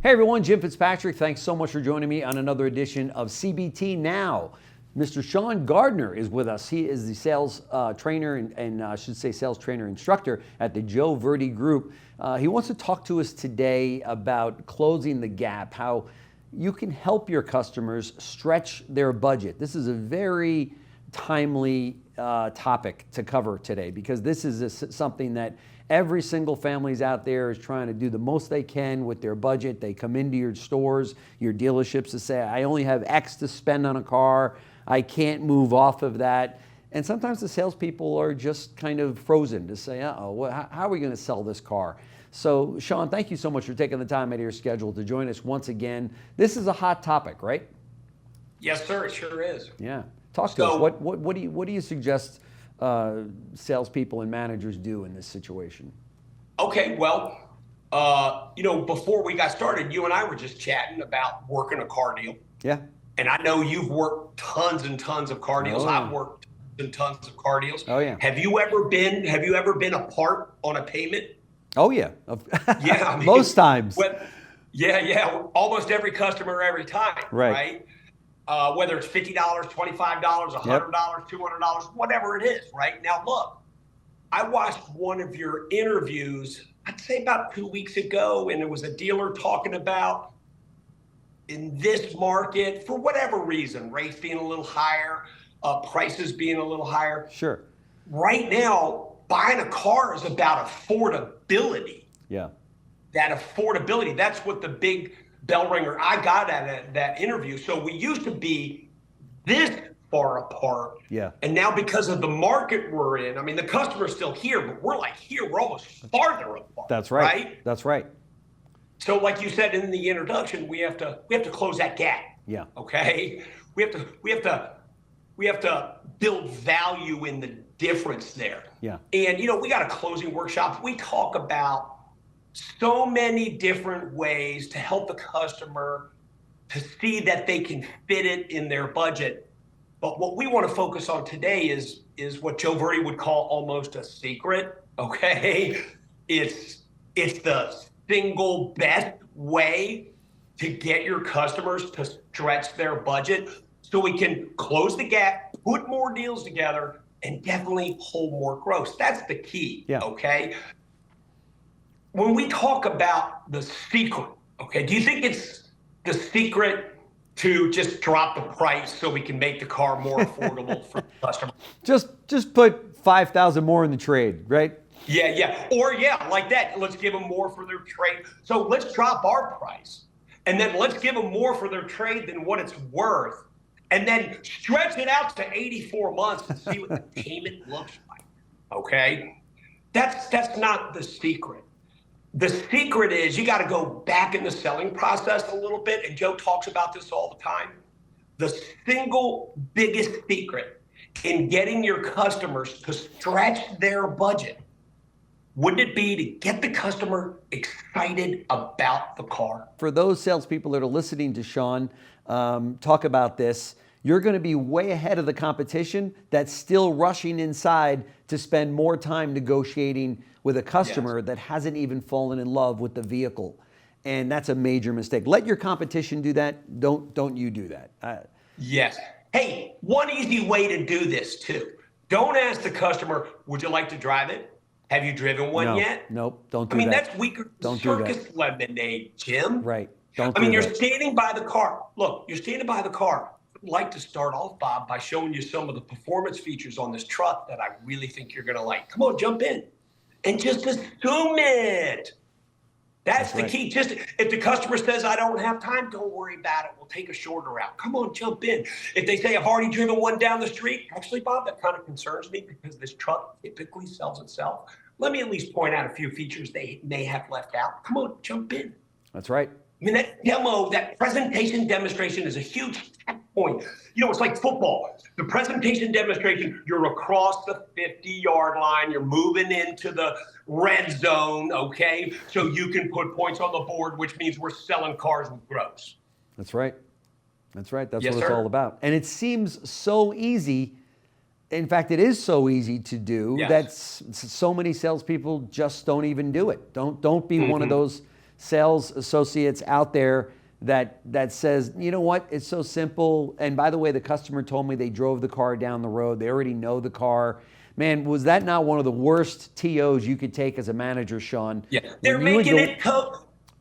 Hey everyone, Jim Fitzpatrick. Thanks so much for joining me on another edition of CBT Now. Mr. Sean Gardner is with us. He is the sales trainer and I should say sales trainer instructor at the Joe Verde Group. He wants to talk to us today about closing the gap, how you can help your customers stretch their budget. This is a very timely topic to cover today because this is something that every single family's out there is trying to do the most they can with their budget. They come into your stores, your dealerships to say, I only have X to spend on a car. I can't move off of that. And sometimes the salespeople are just kind of frozen to say, how are we going to sell this car? So, Sean, thank you so much for taking the time out of your schedule to join us once again. This is a hot topic, right? Yes, sir. It sure is. Yeah. Talk to us. What do you suggest salespeople and managers do in this situation? Okay, well, before we got started, you and I were just chatting about working a car deal. Yeah. And I know you've worked tons and tons of car deals. Oh, yeah. I've worked tons of car deals. Oh yeah. Have you ever been a part on a payment? Oh yeah. Yeah. I mean, most times. Yeah. Almost every customer every time. Right. Whether it's $50, $25, $100, Yep. $200, whatever it is, right? Now, look, I watched one of your interviews, I'd say about 2 weeks ago, and it was a dealer talking about in this market, for whatever reason, rates being a little higher, prices being a little higher. Sure. Right now, buying a car is about affordability. Yeah. That affordability, that's what the big bell ringer I got at that interview. So we used to be this far apart. Yeah. And now because of the market we're in, I mean, the customer's still here, but we're like here, we're almost farther apart. That's right. That's right. So like you said in the introduction, we have to close that gap. Yeah. Okay. We have to build value in the difference there. Yeah. And we got a closing workshop. We talk about so many different ways to help the customer to see that they can fit it in their budget. But what we want to focus on today is what Joe Verde would call almost a secret. Okay. It's the single best way to get your customers to stretch their budget so we can close the gap, put more deals together, and definitely hold more gross. That's the key. Yeah. Okay. When we talk about the secret, okay, do you think it's the secret to just drop the price so we can make the car more affordable for the customer? Just put 5,000 more in the trade, right? Yeah. Or like that. Let's give them more for their trade. So let's drop our price. And then let's give them more for their trade than what it's worth. And then stretch it out to 84 months and see what the payment looks like. Okay? That's not the secret. The secret is you got to go back in the selling process a little bit. And Joe talks about this all the time. The single biggest secret in getting your customers to stretch their budget, wouldn't it be to get the customer excited about the car? For those salespeople that are listening to Sean talk about this, you're going to be way ahead of the competition that's still rushing inside to spend more time negotiating with a customer that hasn't even fallen in love with the vehicle. And that's a major mistake. Let your competition do that. Don't you do that. Yes. Hey, one easy way to do this too. Don't ask the customer, would you like to drive it? Have you driven one yet? Nope, don't do that. That's weaker than circus lemonade, Jim. Right. You're standing by the car. Look, you're standing by the car. I'd like to start off, Bob, by showing you some of the performance features on this truck that I really think you're going to like. Come on, jump in. And just assume it. That's the key. Just if the customer says, I don't have time, don't worry about it. We'll take a shorter route. Come on, jump in. If they say, I've already driven one down the street, actually, Bob, that kind of concerns me because this truck typically sells itself. Let me at least point out a few features they may have left out. Come on, jump in. That's right. I mean, that demo, that presentation demonstration is a huge point. It's like football. The presentation demonstration, you're across the 50-yard line. You're moving into the red zone, okay? So you can put points on the board, which means we're selling cars with gross. That's right. That's what it's sir. all about. And it seems so easy. In fact, it is so easy to do that so many salespeople just don't even do it. Don't be one of those sales associates out there that says, you know what, it's so simple. And by the way, the customer told me they drove the car down the road. They already know the car. Man, was that not one of the worst TOs you could take as a manager, Sean? Yeah, they're making it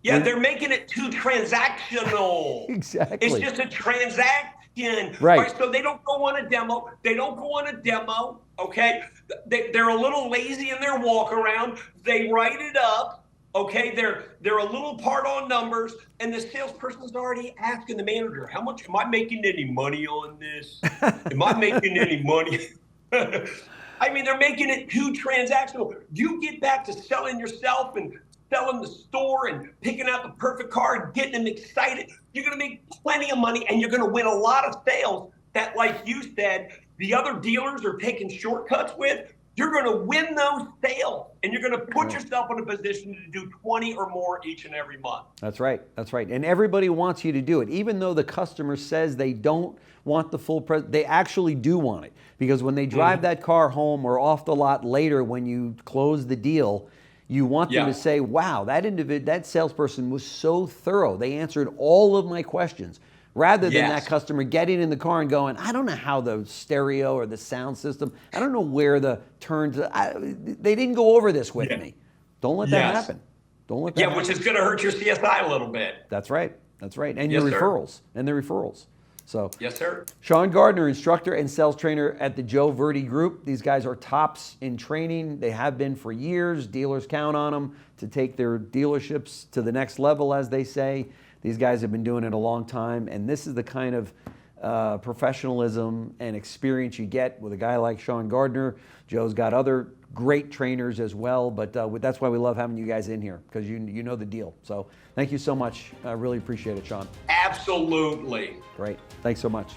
they're making it too transactional. Exactly. It's just a transaction. Right. So they don't go on a demo. Okay. They're a little lazy in their walk around. They write it up. Okay. They're a little part on numbers, and the salesperson's already asking the manager, how much am I making any money on this? Am I making any money? I mean, they're making it too transactional. You get back to selling yourself and selling the store and picking out the perfect car and getting them excited. You're going to make plenty of money, and you're going to win a lot of sales that, like you said, the other dealers are taking shortcuts with. You're going to win those sales, and you're going to put yourself in a position to do 20 or more each and every month. That's right. That's right. And everybody wants you to do it. Even though the customer says they don't want the full they actually do want it. Because when they drive that car home or off the lot later when you close the deal, you want them to say, wow, that salesperson was so thorough. They answered all of my questions. Rather than that customer getting in the car and going, I don't know how the stereo or the sound system, I don't know where the turns, they didn't go over this with me. Don't let that happen. Don't let that happen. Which is going to hurt your CSI a little bit. That's right. That's right. And your referrals. And the referrals. So, yes, sir. Sean Gardner, instructor and sales trainer at the Joe Verde Group. These guys are tops in training. They have been for years. Dealers count on them to take their dealerships to the next level, as they say. These guys have been doing it a long time, and this is the kind of professionalism and experience you get with a guy like Sean Gardner. Joe's got other great trainers as well, but that's why we love having you guys in here, because you know the deal. So thank you so much. I really appreciate it, Sean. Absolutely. Great. Thanks so much.